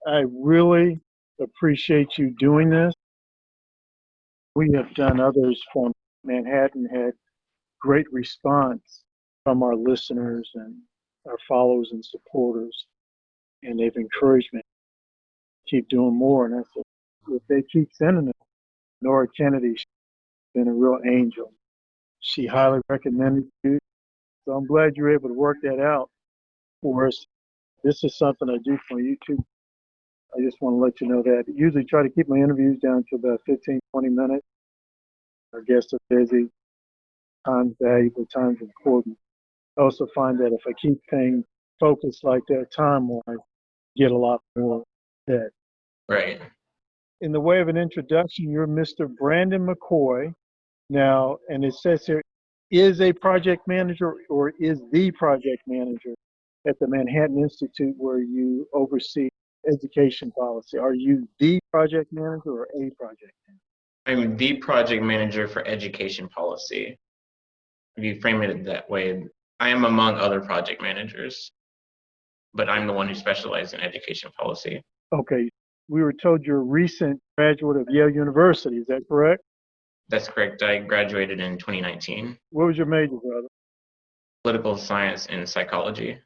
I really appreciate you doing this. We have done others from Manhattan, had great response from our listeners and our followers and supporters, and they've encouraged me to keep doing more. And I said, if they keep sending it, Nora Kennedy, she's been a real angel. She highly recommended you. So I'm glad you were able to work that out for us. This is something I do for YouTube. I just want to let you know that. I usually try to keep my interviews down to about 15, 20 minutes. Our guests are busy, time's valuable, time's important. I also find that if I keep things focused like that time-wise, get a lot more dead. Right. In the way of an introduction, you're Mr. Brandon McCoy. Now, and it says here, is a project manager or is the project manager at the Manhattan Institute where you oversee education policy. Are you the project manager or a project manager? I'm the project manager for education policy. If you frame it that way, I am among other project managers, but I'm the one who specializes in education policy. Okay. We were told you're a recent graduate of Yale University. Is that correct? That's correct. I graduated in 2019. What was your major, brother? Political science and psychology.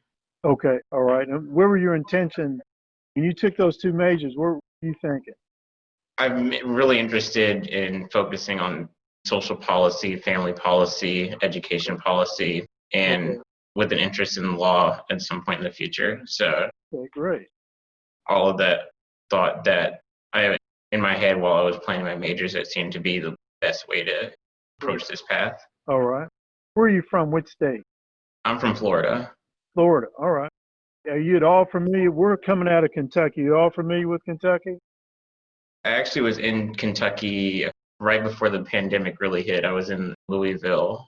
Okay. All right. And where were your intentions when you took those two majors? What were you thinking? I'm really interested in focusing on social policy, family policy, education policy, and with an interest in law at some point in the future. So okay, great. All of that thought that I, in my head while I was planning my majors, it seemed to be the best way to approach this path. All right. Where are you from? Which state? I'm from Florida. Florida. All right. Are you at all familiar? We're coming out of Kentucky. You all familiar with Kentucky? I actually was in Kentucky right before the pandemic really hit. I was in Louisville,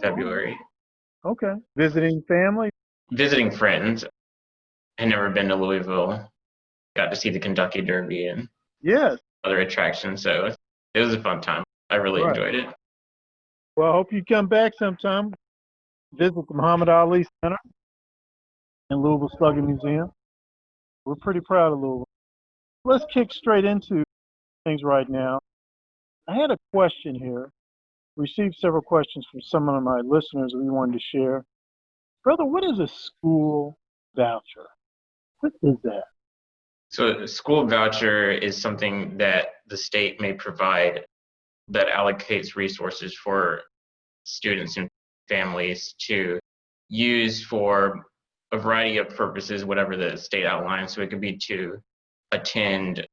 February. Okay. Visiting family? Visiting friends. I had never been to Louisville. Got to see the Kentucky Derby and other attractions. So it was a fun time. I really enjoyed it. Well, I hope you come back sometime. Visit the Muhammad Ali Center and Louisville Slugger Museum. We're pretty proud of Louisville. Let's kick straight into things right now. I had a question here. Received several questions from some of my listeners we wanted to share. Brother, what is a school voucher? What is that? So a school voucher is something that the state may provide that allocates resources for students and families to use for a variety of purposes, whatever the state outlines. So it could be to attend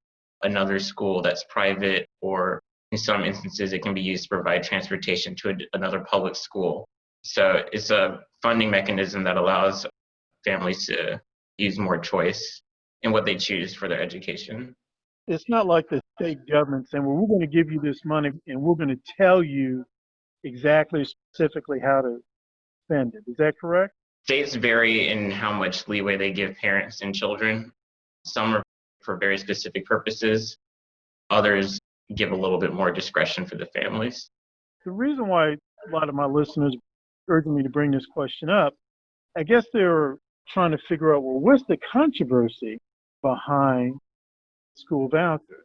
another school that's private, or in some instances, it can be used to provide transportation to another public school. So it's a funding mechanism that allows families to use more choice in what they choose for their education. It's not like the state government saying, well, we're going to give you this money and we're going to tell you exactly, specifically how to spend it. Is that correct? States vary in how much leeway they give parents and children. Some are for very specific purposes. Others give a little bit more discretion for the families. The reason why a lot of my listeners urging me to bring this question up, I guess they're trying to figure out, well, what's the controversy behind school voucher?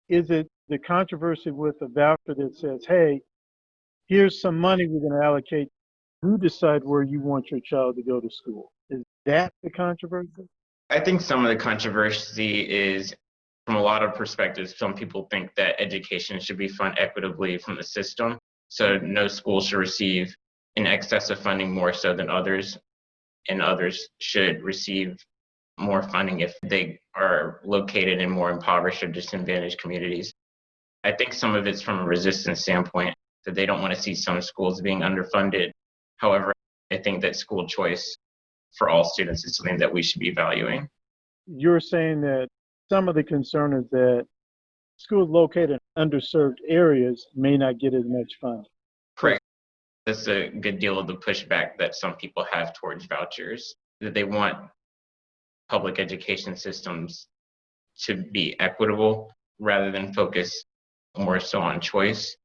Is it the controversy with a voucher that says, hey, here's some money we're going to allocate. You decide where you want your child to go to school. Is that the controversy? I think some of the controversy is, from a lot of perspectives, some people think that education should be funded equitably from the system. So no school should receive in excess of funding more so than others, and others should receive more funding if they are located in more impoverished or disadvantaged communities. I think some of it's from a resistance standpoint, that they don't want to see some schools being underfunded. However, I think that school choice for all students is something that we should be valuing. You're saying that some of the concern is that schools located in underserved areas may not get as much funding. Correct. That's a good deal of the pushback that some people have towards vouchers, that they want public education systems to be equitable rather than focus more so on choice.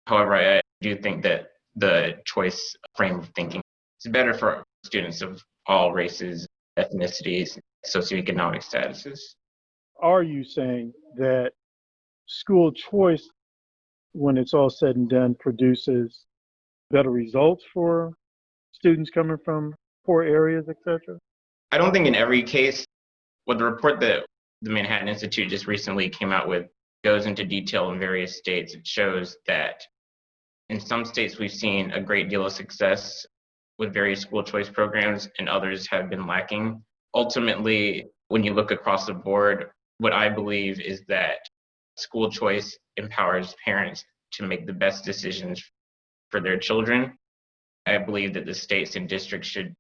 However, I do think that the choice frame of thinking is better for students of all races, ethnicities, socioeconomic statuses. are you saying that school choice, when it's all said and done, produces better results for students coming from poor areas, etc.? I don't think in every case, what the report that the Manhattan Institute just recently came out with goes into detail in various states. It shows that in some states we've seen a great deal of success with various school choice programs, and others have been lacking. Ultimately, when you look across the board, what I believe is that school choice empowers parents to make the best decisions for their children. I believe that the states and districts should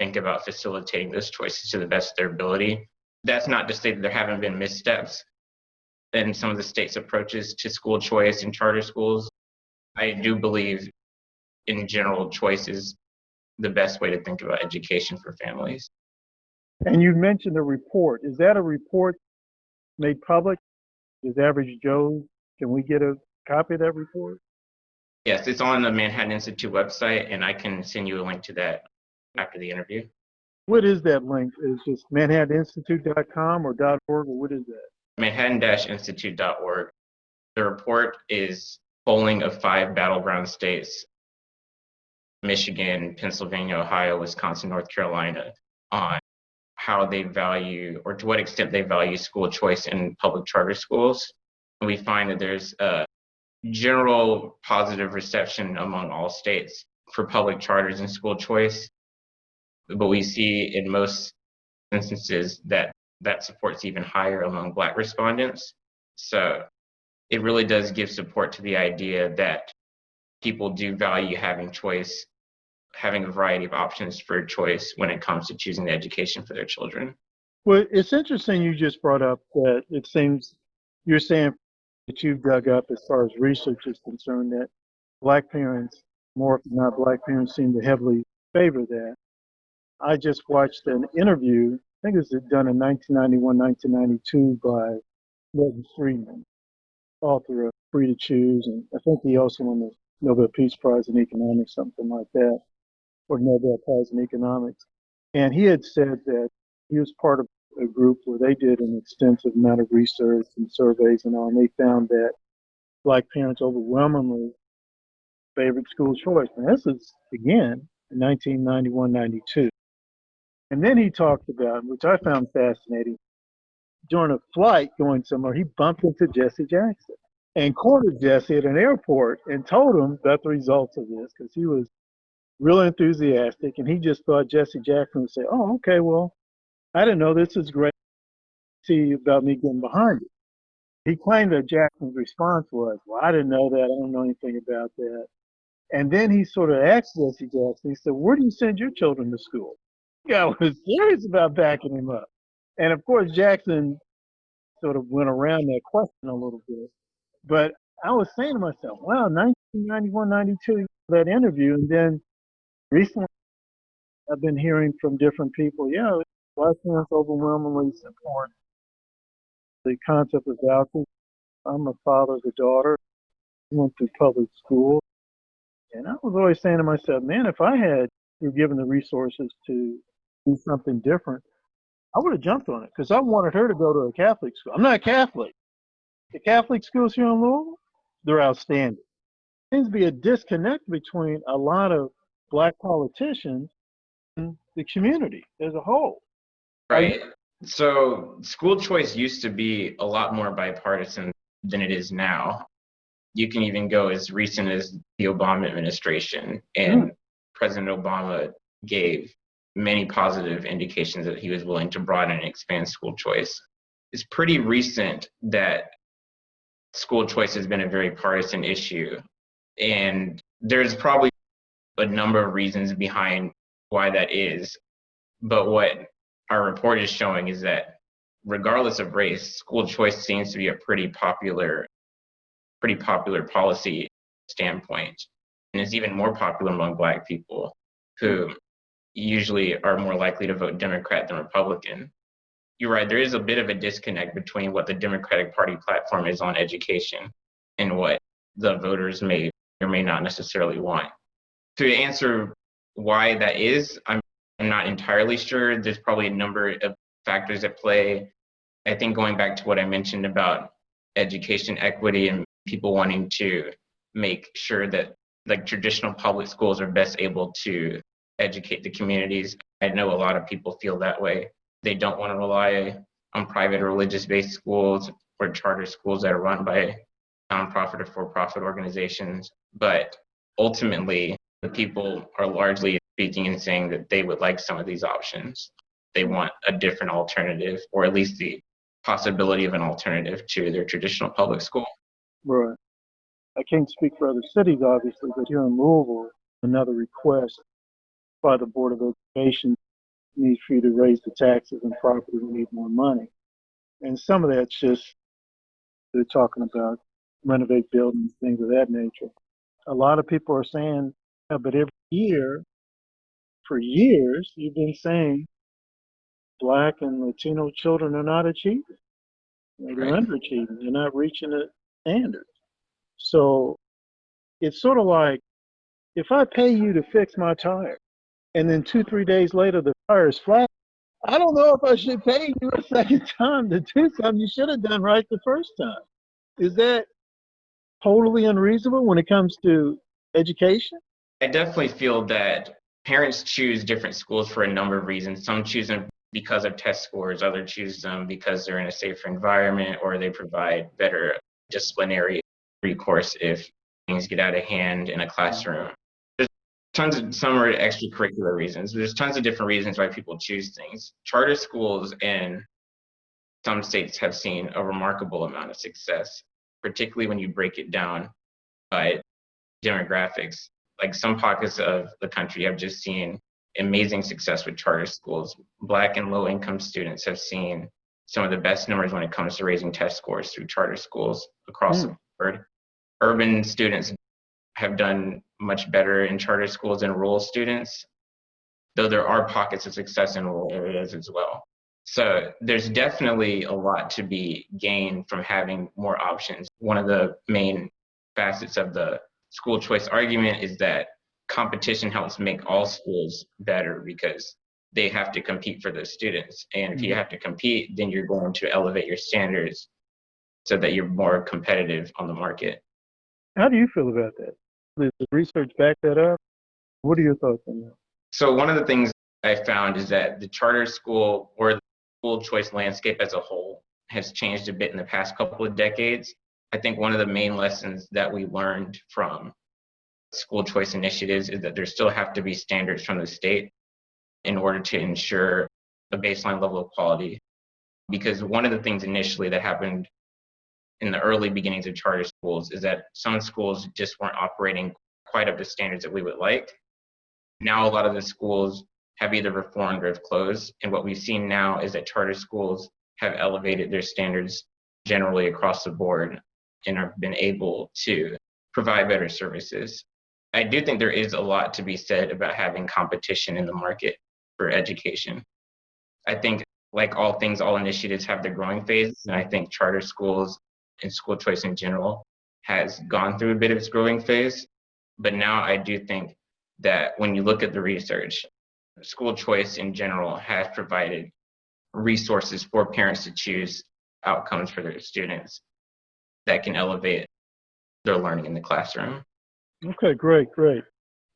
think about facilitating those choices to the best of their ability. That's not to say that there haven't been missteps in some of the states' approaches to school choice in charter schools. I do believe, in general, choice is the best way to think about education for families. And you mentioned a report. Is that a report made public? Is Average Joe, can we get a copy of that report? Yes, it's on the Manhattan Institute website, and I can send you a link to that after the interview. What is that link? Is it just manhattaninstitute.com or .org, or what is that? Manhattan-institute.org. The report is polling of 5 battleground states, Michigan, Pennsylvania, Ohio, Wisconsin, North Carolina, on how they value, or to what extent they value, school choice in public charter schools. And we find that there's a general positive reception among all states for public charters and school choice. But we see in most instances that support's even higher among Black respondents. So it really does give support to the idea that people do value having choice, having a variety of options for choice when it comes to choosing the education for their children. Well, it's interesting you just brought up that it seems you're saying that you've dug up as far as research is concerned that Black parents, more often not Black parents, seem to heavily favor that. I just watched an interview, I think it was done in 1991, 1992 by Milton Friedman, author of Free to Choose, and I think he also won the Nobel Peace Prize in Economics, something like that, or Nobel Prize in Economics. And he had said that he was part of a group where they did an extensive amount of research and surveys and all, and they found that Black parents overwhelmingly favored school choice. And this is, again, in 1991, 92. And then he talked about, which I found fascinating, during a flight going somewhere, he bumped into Jesse Jackson and cornered Jesse at an airport and told him about the results of this because he was really enthusiastic, and he just thought Jesse Jackson would say, "Oh, okay, well, I didn't know this is great. See about me getting behind it." He claimed that Jackson's response was, "Well, I didn't know that. I don't know anything about that." And then he sort of asked Jesse Jackson, he said, "Where do you send your children to school?" The guy was serious about backing him up. And of course, Jackson sort of went around that question a little bit. But I was saying to myself, wow, 1991, 92, that interview. And then recently, I've been hearing from different people, yeah, Black parents overwhelmingly support the concept of vouchers. I'm a father of a daughter, went through public school. And I was always saying to myself, man, if I had been given the resources to do something different, I would have jumped on it because I wanted her to go to a Catholic school. I'm not Catholic. The Catholic schools here in Louisville, they're outstanding. There seems to be a disconnect between a lot of Black politicians and the community as a whole. Right. So school choice used to be a lot more bipartisan than it is now. You can even go as recent as the Obama administration, and President Obama gave many positive indications that he was willing to broaden and expand school choice. It's pretty recent that school choice has been a very partisan issue, and there's probably a number of reasons behind why that is. But what our report is showing is that regardless of race, school choice seems to be a pretty popular policy standpoint, and it's even more popular among Black people who usually are more likely to vote Democrat than Republican. You're right, there is a bit of a disconnect between what the Democratic Party platform is on education and what the voters may or may not necessarily want. To answer why that is, I'm not entirely sure. There's probably a number of factors at play. I think going back to what I mentioned about education equity and people wanting to make sure that like traditional public schools are best able to educate the communities. I know a lot of people feel that way. They don't want to rely on private or religious-based schools or charter schools that are run by nonprofit or for-profit organizations. But ultimately, the people are largely speaking and saying that they would like some of these options. They want a different alternative, or at least the possibility of an alternative to their traditional public school. Right. I can't speak for other cities, obviously, but here in Louisville, another request by the Board of Education needs for you to raise the taxes and property. We need more money. And some of that's just, they're talking about renovate buildings, things of that nature. A lot of people are saying, yeah, but every year, for years, you've been saying Black and Latino children are not achieving. They're Right. underachieving. They're not reaching the standards. So it's sort of like, if I pay you to fix my tire and then 2, 3 days later the tire is flat, I don't know if I should pay you a second time to do something you should have done right the first time. Is that totally unreasonable when it comes to education? I definitely feel that parents choose different schools for a number of reasons. Some choose them because of test scores, others choose them because they're in a safer environment or they provide better disciplinary recourse if things get out of hand in a classroom. There's some are extracurricular reasons. There's tons of different reasons why people choose things. Charter schools in some states have seen a remarkable amount of success, particularly when you break it down by demographics. Like some pockets of the country have just seen amazing success with charter schools. Black and low income students have seen some of the best numbers when it comes to raising test scores through charter schools across the board. Urban students have done much better in charter schools than rural students, though there are pockets of success in rural areas as well. So there's definitely a lot to be gained from having more options. One of the main facets of the school choice argument is that competition helps make all schools better because they have to compete for those students. And if you have to compete, then you're going to elevate your standards so that you're more competitive on the market. How do you feel about that? Does the research back that up? What are your thoughts on that? So one of the things I found is that the charter school or the school choice landscape as a whole has changed a bit in the past couple of decades. I think one of the main lessons that we learned from school choice initiatives is that there still have to be standards from the state in order to ensure a baseline level of quality. Because one of the things initially that happened in the early beginnings of charter schools is that some schools just weren't operating quite up to standards that we would like. Now a lot of the schools have either reformed or have closed. And what we've seen now is that charter schools have elevated their standards generally across the board and have been able to provide better services. I do think there is a lot to be said about having competition in the market for education. I think, like all things, all initiatives have their growing phases, and I think charter schools and school choice in general has gone through a bit of its growing phase. But now I do think that when you look at the research, school choice in general has provided resources for parents to choose outcomes for their students that can elevate their learning in the classroom. Okay, great.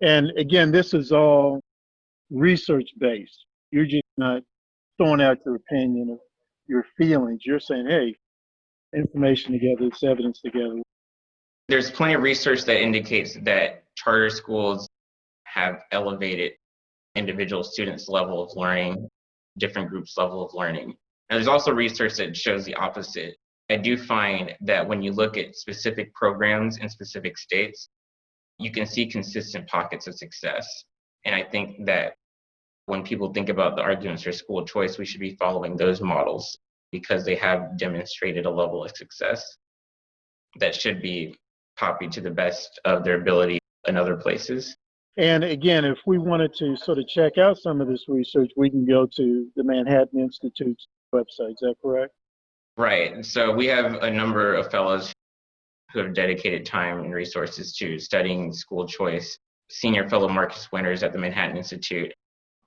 And again, this is all research based. You're just not throwing out your opinion or your feelings. You're saying, hey, information together, it's evidence together. There's plenty of research that indicates that charter schools have elevated individual students' level of learning, different groups' level of learning. And there's also research that shows the opposite. I do find that when you look at specific programs in specific states, you can see consistent pockets of success. And I think that when people think about the arguments for school choice, we should be following those models because they have demonstrated a level of success that should be copied to the best of their ability in other places. And again, if we wanted to sort of check out some of this research, we can go to the Manhattan Institute's website. Is that correct? Right. So we have a number of fellows who have dedicated time and resources to studying school choice. Senior fellow Marcus Winters at the Manhattan Institute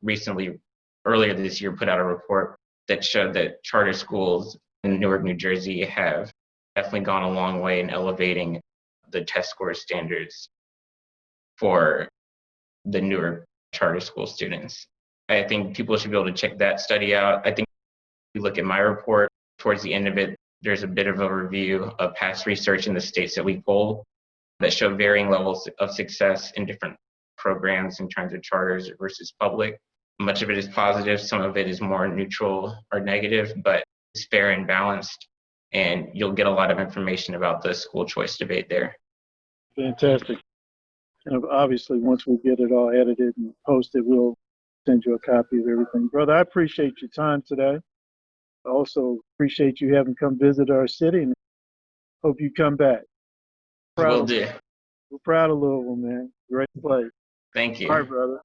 recently, earlier this year, put out a report that showed that charter schools in Newark, New Jersey have definitely gone a long way in elevating the test score standards for the Newark charter school students. I think people should be able to check that study out. I think if you look at my report, towards the end of it, there's a bit of a review of past research in the states that we polled that show varying levels of success in different programs in terms of charters versus public. Much of it is positive, some of it is more neutral or negative, but it's fair and balanced, and you'll get a lot of information about the school choice debate there. Fantastic. And obviously, once we get it all edited and posted, we'll send you a copy of everything. Brother, I appreciate your time today. I also appreciate you having come visit our city, and hope you come back. Will do. We're proud of Louisville, man. Great place. Thank you. All right, brother.